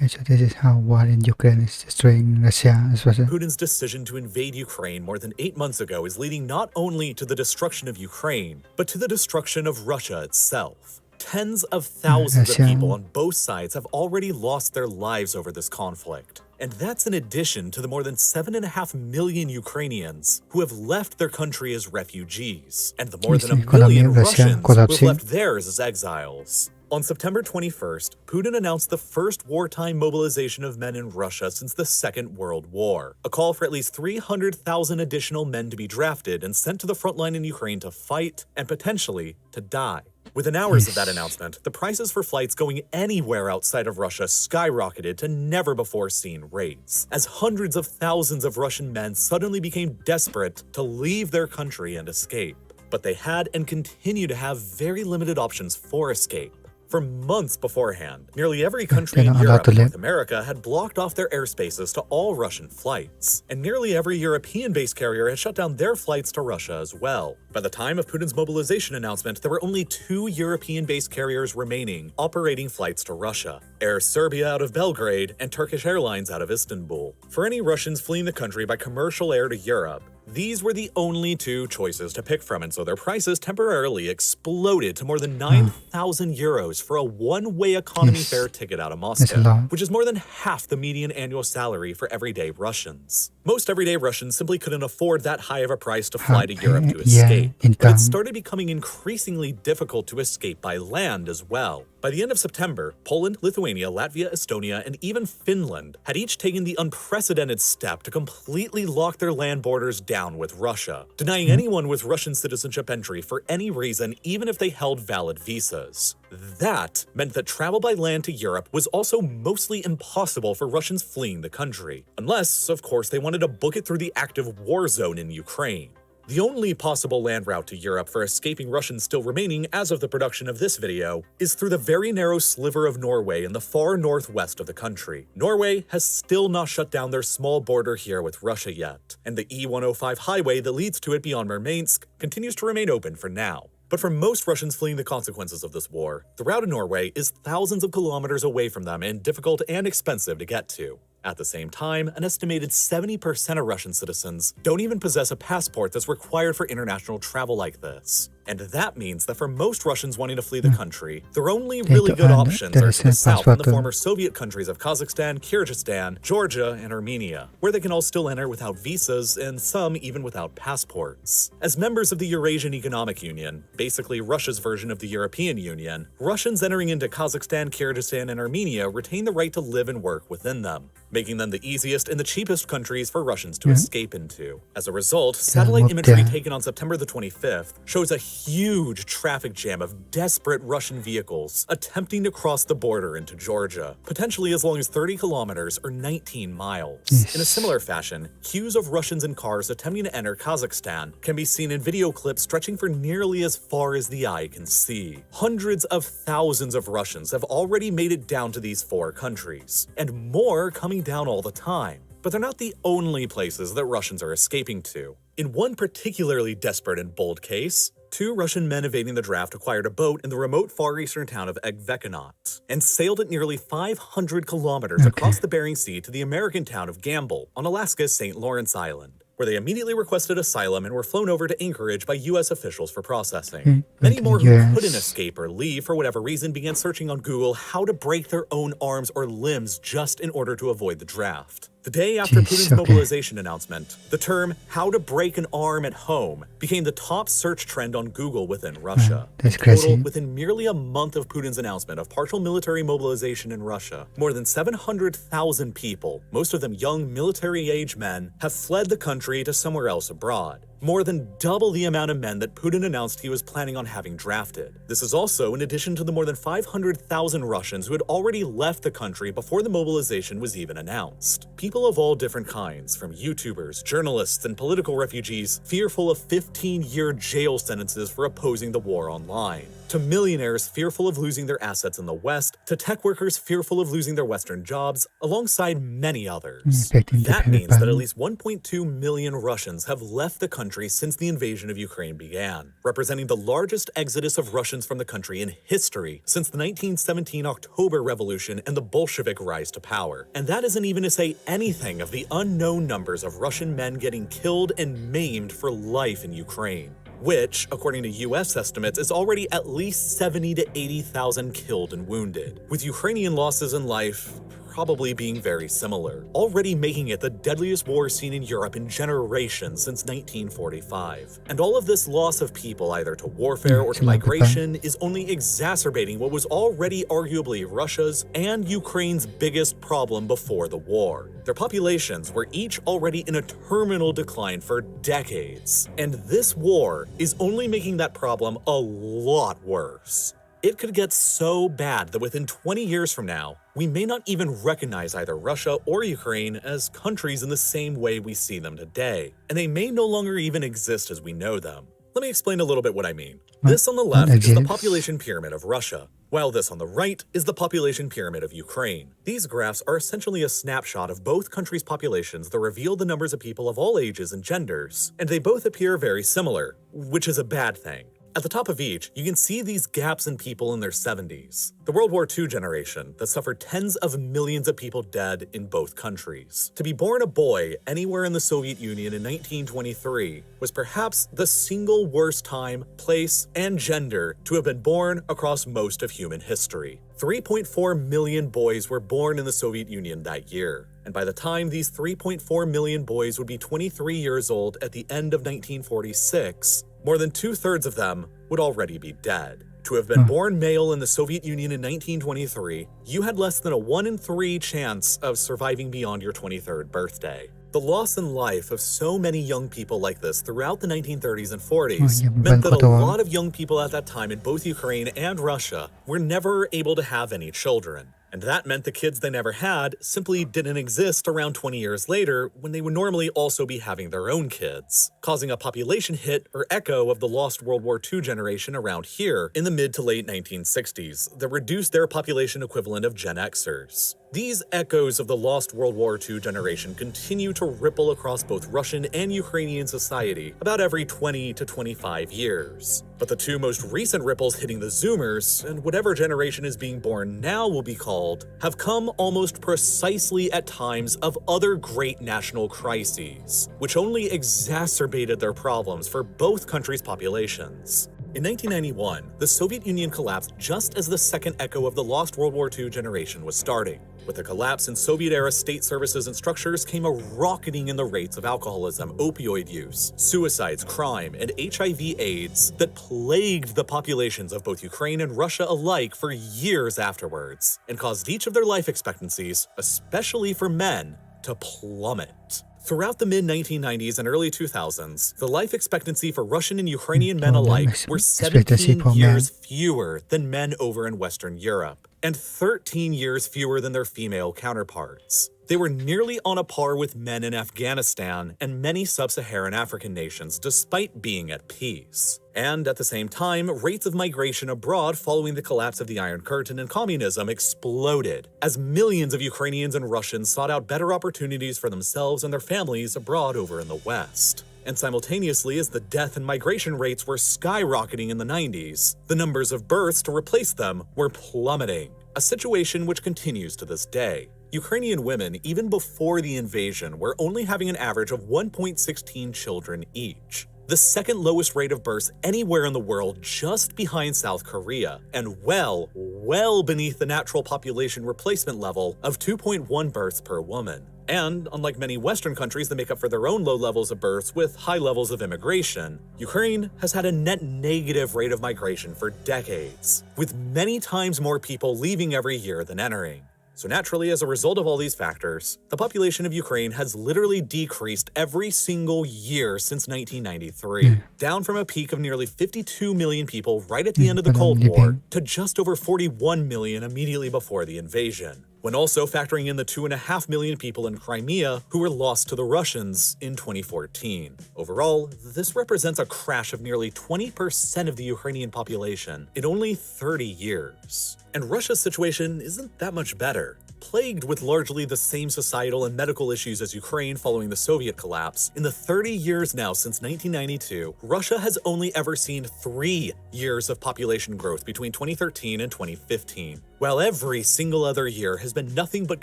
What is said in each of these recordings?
So this is how war in Ukraine is destroying Russia as well. Putin's decision to invade Ukraine more than 8 months ago is leading not only to the destruction of Ukraine, but to the destruction of Russia itself. Tens of thousands of people on both sides have already lost their lives over this conflict. And that's in addition to the more than 7.5 million Ukrainians who have left their country as refugees, and the more than 1 million Russians who have left theirs as exiles. On September 21st, Putin announced the first wartime mobilization of men in Russia since the Second World War, a call for at least 300,000 additional men to be drafted and sent to the front line in Ukraine to fight and potentially to die. Within hours of that announcement, the prices for flights going anywhere outside of Russia skyrocketed to never-before-seen rates, as hundreds of thousands of Russian men suddenly became desperate to leave their country and escape. But they had and continue to have very limited options for escape. For months beforehand, nearly every country in Europe and North America had blocked off their airspaces to all Russian flights, and nearly every European-based carrier had shut down their flights to Russia as well. By the time of Putin's mobilization announcement, there were only 2 European-based carriers remaining operating flights to Russia: Air Serbia out of Belgrade and Turkish Airlines out of Istanbul. For any Russians fleeing the country by commercial air to Europe, these were the only 2 choices to pick from, and so their prices temporarily exploded to more than 9,000 euros for a one-way economy fare ticket out of Moscow, which is more than half the median annual salary for everyday Russians. Most everyday Russians simply couldn't afford that high of a price to fly to Europe to escape, but it started becoming increasingly difficult to escape by land as well. By the end of September, Poland, Lithuania, Latvia, Estonia, and even Finland had each taken the unprecedented step to completely lock their land borders down with Russia, denying anyone with Russian citizenship entry for any reason, even if they held valid visas. That meant that travel by land to Europe was also mostly impossible for Russians fleeing the country, unless, of course, they wanted to book it through the active war zone in Ukraine. The only possible land route to Europe for escaping Russians still remaining as of the production of this video is through the very narrow sliver of Norway in the far northwest of the country. Norway has still not shut down their small border here with Russia yet, and the E105 highway that leads to it beyond Murmansk continues to remain open for now. But for most Russians fleeing the consequences of this war, the route to Norway is thousands of kilometers away from them and difficult and expensive to get to. At the same time, an estimated 70% of Russian citizens don't even possess a passport that's required for international travel like this. And that means that for most Russians wanting to flee the country, their only really good options are to the south in the former Soviet countries of Kazakhstan, Kyrgyzstan, Georgia, and Armenia, where they can all still enter without visas and some even without passports. As members of the Eurasian Economic Union, basically Russia's version of the European Union, Russians entering into Kazakhstan, Kyrgyzstan, and Armenia retain the right to live and work within them, making them the easiest and the cheapest countries for Russians to escape into. As a result, satellite imagery taken on September the 25th shows a huge traffic jam of desperate Russian vehicles attempting to cross the border into Georgia, potentially as long as 30 kilometers or 19 miles. In a similar fashion, queues of Russians in cars attempting to enter Kazakhstan can be seen in video clips stretching for nearly as far as the eye can see. Hundreds of thousands of Russians have already made it down to these 4 countries, and more coming down all the time. But they're not the only places that Russians are escaping to. In one particularly desperate and bold case, 2 Russian men evading the draft acquired a boat in the remote far eastern town of Ekvekanot and sailed it nearly 500 kilometers across the Bering Sea to the American town of Gamble on Alaska's St. Lawrence Island, where they immediately requested asylum and were flown over to Anchorage by U.S. officials for processing. Many more who couldn't escape or leave for whatever reason began searching on Google how to break their own arms or limbs just in order to avoid the draft. The day after Putin's mobilization announcement, the term "how to break an arm at home" became the top search trend on Google within Russia. In total, within merely a month of Putin's announcement of partial military mobilization in Russia, more than 700,000 people, most of them young military-age men, have fled the country to somewhere else abroad. More than double the amount of men that Putin announced he was planning on having drafted. This is also in addition to the more than 500,000 Russians who had already left the country before the mobilization was even announced. People of all different kinds, from YouTubers, journalists, and political refugees, fearful of 15-year jail sentences for opposing the war online, to millionaires fearful of losing their assets in the West, to tech workers fearful of losing their Western jobs, alongside many others. That means that at least 1.2 million Russians have left the country since the invasion of Ukraine began, representing the largest exodus of Russians from the country in history since the 1917 October Revolution and the Bolshevik rise to power. And that isn't even to say anything of the unknown numbers of Russian men getting killed and maimed for life in Ukraine, which, according to US estimates, is already at least 70 to 80,000 killed and wounded, with Ukrainian losses in life probably being very similar, already making it the deadliest war seen in Europe in generations since 1945. And all of this loss of people, either to warfare or to migration, is only exacerbating what was already arguably Russia's and Ukraine's biggest problem before the war. Their populations were each already in a terminal decline for decades, and this war is only making that problem a lot worse. It could get so bad that within 20 years from now, we may not even recognize either Russia or Ukraine as countries in the same way we see them today, and they may no longer even exist as we know them. Let me explain a little bit what I mean. This on the left is the population pyramid of Russia, while this on the right is the population pyramid of Ukraine. These graphs are essentially a snapshot of both countries' populations that reveal the numbers of people of all ages and genders, and they both appear very similar, which is a bad thing. At the top of each, you can see these gaps in people in their 70s, the World War II generation that suffered tens of millions of people dead in both countries. To be born a boy anywhere in the Soviet Union in 1923 was perhaps the single worst time, place, and gender to have been born across most of human history. 3.4 million boys were born in the Soviet Union that year, and by the time these 3.4 million boys would be 23 years old at the end of 1946, more than 2/3 of them would already be dead. To have been born male in the Soviet Union in 1923, you had less than a 1 in 3 chance of surviving beyond your 23rd birthday. The loss in life of so many young people like this throughout the 1930s and 40s meant that a lot of young people at that time in both Ukraine and Russia were never able to have any children. And that meant the kids they never had simply didn't exist around 20 years later when they would normally also be having their own kids, causing a population hit or echo of the lost World War II generation around here in the mid to late 1960s that reduced their population equivalent of Gen Xers. These echoes of the lost World War II generation continue to ripple across both Russian and Ukrainian society about every 20 to 25 years. But the two most recent ripples hitting the Zoomers, and whatever generation is being born now will be called, have come almost precisely at times of other great national crises, which only exacerbated their problems for both countries' populations. In 1991, the Soviet Union collapsed just as the second echo of the lost World War II generation was starting. With the collapse in Soviet-era state services and structures came a rocketing in the rates of alcoholism, opioid use, suicides, crime, and HIV/AIDS that plagued the populations of both Ukraine and Russia alike for years afterwards, and caused each of their life expectancies, especially for men, to plummet. Throughout the mid-1990s and early 2000s, the life expectancy for Russian and Ukrainian men alike were 17 years fewer than men over in Western Europe, and 13 years fewer than their female counterparts. They were nearly on a par with men in Afghanistan and many sub-Saharan African nations despite being at peace. And at the same time, rates of migration abroad following the collapse of the Iron Curtain and communism exploded, as millions of Ukrainians and Russians sought out better opportunities for themselves and their families abroad over in the West. And simultaneously, as the death and migration rates were skyrocketing in the 90s, the numbers of births to replace them were plummeting, a situation which continues to this day. Ukrainian women, even before the invasion, were only having an average of 1.16 children each, the second lowest rate of births anywhere in the world, just behind South Korea, and well beneath the natural population replacement level of 2.1 births per woman. And unlike many Western countries that make up for their own low levels of births with high levels of immigration, Ukraine has had a net negative rate of migration for decades, with many times more people leaving every year than entering. So naturally, as a result of all these factors, the population of Ukraine has literally decreased every single year since 1993, down from a peak of nearly 52 million people right at the end of the Cold War to just over 41 million immediately before the invasion. when also factoring in the 2.5 million people in Crimea who were lost to the Russians in 2014. Overall, this represents a crash of nearly 20% of the Ukrainian population in only 30 years. And Russia's situation isn't that much better. Plagued with largely the same societal and medical issues as Ukraine following the Soviet collapse, in the 30 years now since 1992, Russia has only ever seen 3 years of population growth between 2013 and 2015, while every single other year has been nothing but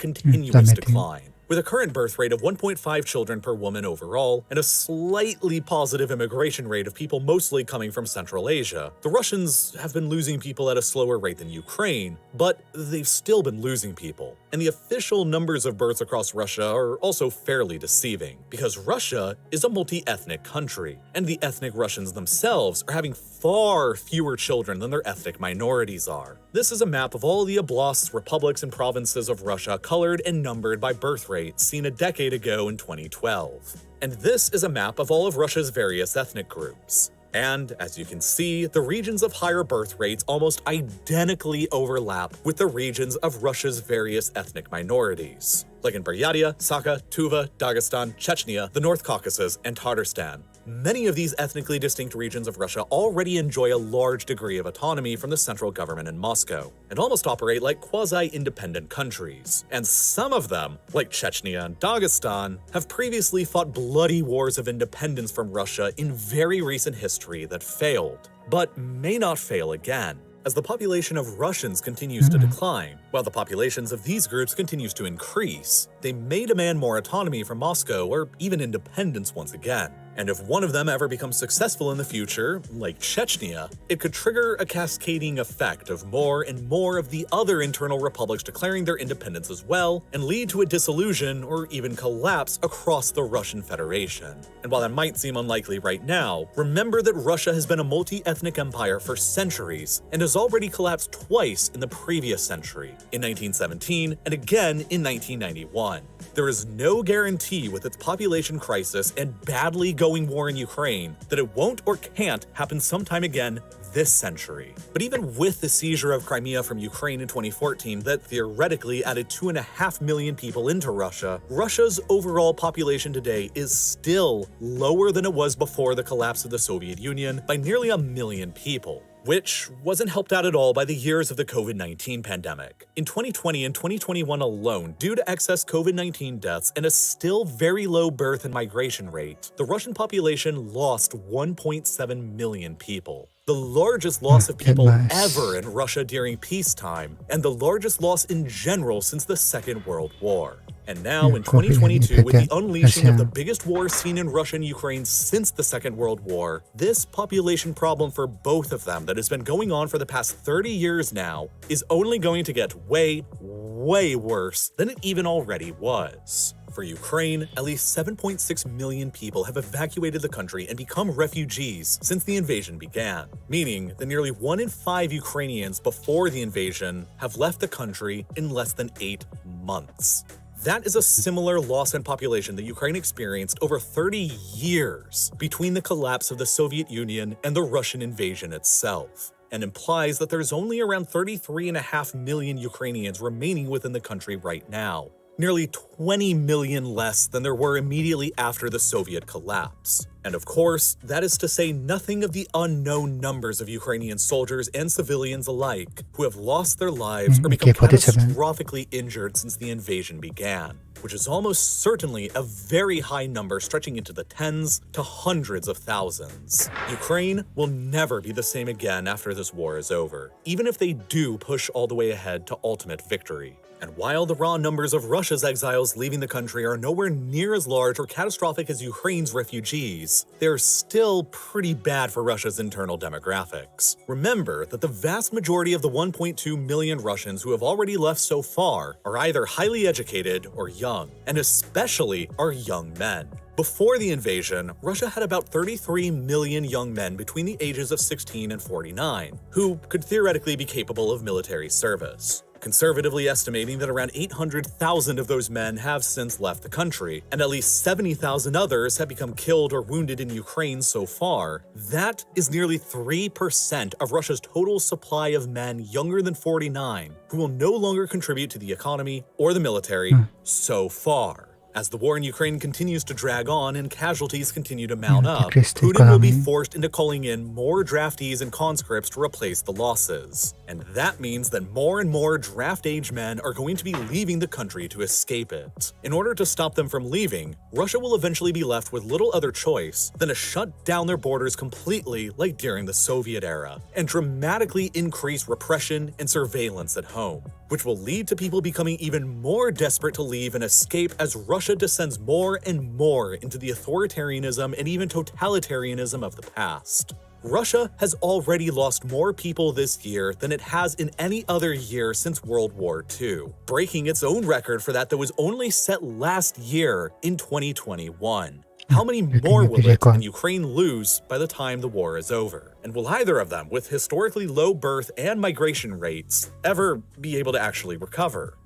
continuous decline. With a current birth rate of 1.5 children per woman overall, and a slightly positive immigration rate of people mostly coming from Central Asia, the Russians have been losing people at a slower rate than Ukraine, but they've still been losing people. And the official numbers of births across Russia are also fairly deceiving, because Russia is a multi-ethnic country, and the ethnic Russians themselves are having far fewer children than their ethnic minorities are. This is a map of all the oblasts, republics, and provinces of Russia colored and numbered by birth rate seen a decade ago in 2012. And this is a map of all of Russia's various ethnic groups. And, as you can see, the regions of higher birth rates almost identically overlap with the regions of Russia's various ethnic minorities, like in Buryatia, Sakha, Tuva, Dagestan, Chechnya, the North Caucasus, and Tatarstan. Many of these ethnically distinct regions of Russia already enjoy a large degree of autonomy from the central government in Moscow, and almost operate like quasi-independent countries. And some of them, like Chechnya and Dagestan, have previously fought bloody wars of independence from Russia in very recent history that failed, but may not fail again, as the population of Russians continues to decline, while the populations of these groups continues to increase. They may demand more autonomy from Moscow or even independence once again. And if one of them ever becomes successful in the future, like Chechnya, it could trigger a cascading effect of more and more of the other internal republics declaring their independence as well, and lead to a dissolution or even collapse across the Russian Federation. And while that might seem unlikely right now, remember that Russia has been a multi-ethnic empire for centuries, and has already collapsed twice in the previous century, in 1917 and again in 1991. There is no guarantee with its population crisis and badly going war in Ukraine that it won't or can't happen sometime again this century. But even with the seizure of Crimea from Ukraine in 2014 that theoretically added 2.5 million people into Russia, Russia's overall population today is still lower than it was before the collapse of the Soviet Union by nearly 1 million people, which wasn't helped out at all by the years of the COVID-19 pandemic. In 2020 and 2021 alone, due to excess COVID-19 deaths and a still very low birth and migration rate, the Russian population lost 1.7 million people. The largest loss of people ever in Russia during peacetime, and the largest loss in general since the Second World War. And now, in 2022, with the unleashing of the biggest war seen in Russia and Ukraine since the Second World War, this population problem for both of them that has been going on for the past 30 years now is only going to get way, way worse than it even already was. For Ukraine, at least 7.6 million people have evacuated the country and become refugees since the invasion began, meaning that nearly 1 in 5 Ukrainians before the invasion have left the country in less than 8 months. That is a similar loss in population that Ukraine experienced over 30 years between the collapse of the Soviet Union and the Russian invasion itself, and implies that there's only around 33.5 million Ukrainians remaining within the country right now, nearly 20 million less than there were immediately after the Soviet collapse. And of course, that is to say nothing of the unknown numbers of Ukrainian soldiers and civilians alike who have lost their lives or become catastrophically injured since the invasion began, which is almost certainly a very high number stretching into the tens to hundreds of thousands. Ukraine will never be the same again after this war is over, even if they do push all the way ahead to ultimate victory. And while the raw numbers of Russia's exiles leaving the country are nowhere near as large or catastrophic as Ukraine's refugees, they're still pretty bad for Russia's internal demographics. Remember that the vast majority of the 1.2 million Russians who have already left so far are either highly educated or young, and especially are young men. Before the invasion, Russia had about 33 million young men between the ages of 16 and 49, who could theoretically be capable of military service. conservatively estimating that around 800,000 of those men have since left the country, and at least 70,000 others have become killed or wounded in Ukraine so far. That is nearly 3% of Russia's total supply of men younger than 49 who will no longer contribute to the economy or the military so far. As the war in Ukraine continues to drag on and casualties continue to mount up, Putin will be forced into calling in more draftees and conscripts to replace the losses. And that means that more and more draft-age men are going to be leaving the country to escape it. In order to stop them from leaving, Russia will eventually be left with little other choice than to shut down their borders completely like during the Soviet era, and dramatically increase repression and surveillance at home, which will lead to people becoming even more desperate to leave and escape as Russia descends more and more into the authoritarianism and even totalitarianism of the past. Russia has already lost more people this year than it has in any other year since World War II, breaking its own record for that was only set last year in 2021. How many more will it and Ukraine lose by the time the war is over? And will either of them, with historically low birth and migration rates, ever be able to actually recover?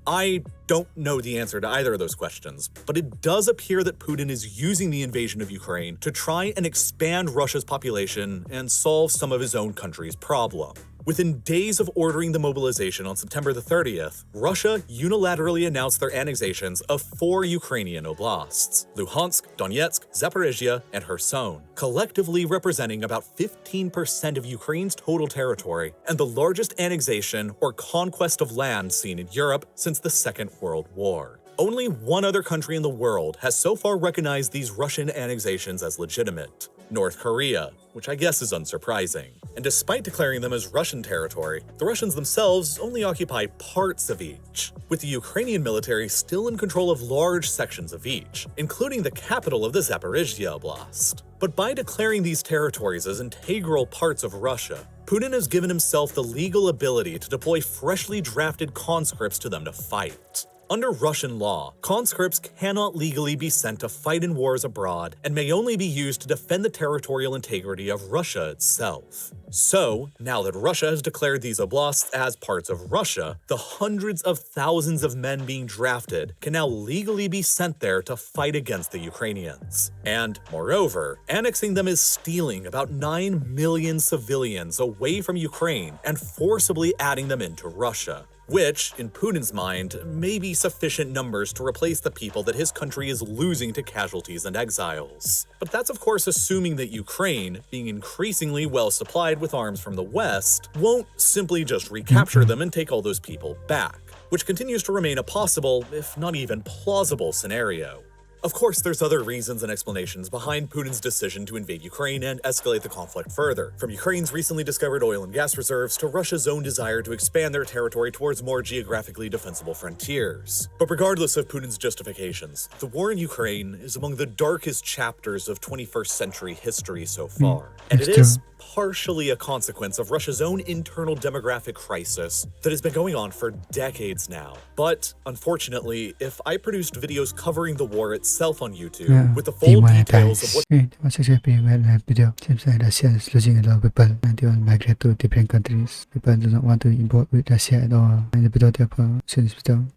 I don't know the answer to either of those questions, but it does appear that Putin is using the invasion of Ukraine to try and expand Russia's population and solve some of his own country's problem. Within days of ordering the mobilization on September the 30th, Russia unilaterally announced their annexations of 4 Ukrainian oblasts: Luhansk, Donetsk, Zaporizhia, and Kherson, collectively representing about 15% of Ukraine's total territory and the largest annexation or conquest of land seen in Europe since the Second World War. Only one other country in the world has so far recognized these Russian annexations as legitimate: North Korea, which I guess is unsurprising. And despite declaring them as Russian territory, the Russians themselves only occupy parts of each, with the Ukrainian military still in control of large sections of each, including the capital of the Zaporizhia Oblast. But by declaring these territories as integral parts of Russia, Putin has given himself the legal ability to deploy freshly drafted conscripts to them to fight. Under Russian law, conscripts cannot legally be sent to fight in wars abroad and may only be used to defend the territorial integrity of Russia itself. So, now that Russia has declared these oblasts as parts of Russia, the hundreds of thousands of men being drafted can now legally be sent there to fight against the Ukrainians. And, moreover, annexing them is stealing about 9 million civilians away from Ukraine and forcibly adding them into Russia, which, in Putin's mind, may be sufficient numbers to replace the people that his country is losing to casualties and exiles. But that's of course assuming that Ukraine, being increasingly well supplied with arms from the West, won't simply just recapture them and take all those people back, which continues to remain a possible, if not even plausible, scenario. Of course, there's other reasons and explanations behind Putin's decision to invade Ukraine and escalate the conflict further, from Ukraine's recently discovered oil and gas reserves to Russia's own desire to expand their territory towards more geographically defensible frontiers. But regardless of Putin's justifications, the war in Ukraine is among the darkest chapters of 21st century history so far, and it is partially a consequence of Russia's own internal demographic crisis that has been going on for decades now. But, unfortunately, if I produced videos covering the war itself on YouTube with the full details of what video seems like Russia is losing a lot of people and they all migrate to different countries. People do not want to import with Russia at all. And the video therefore,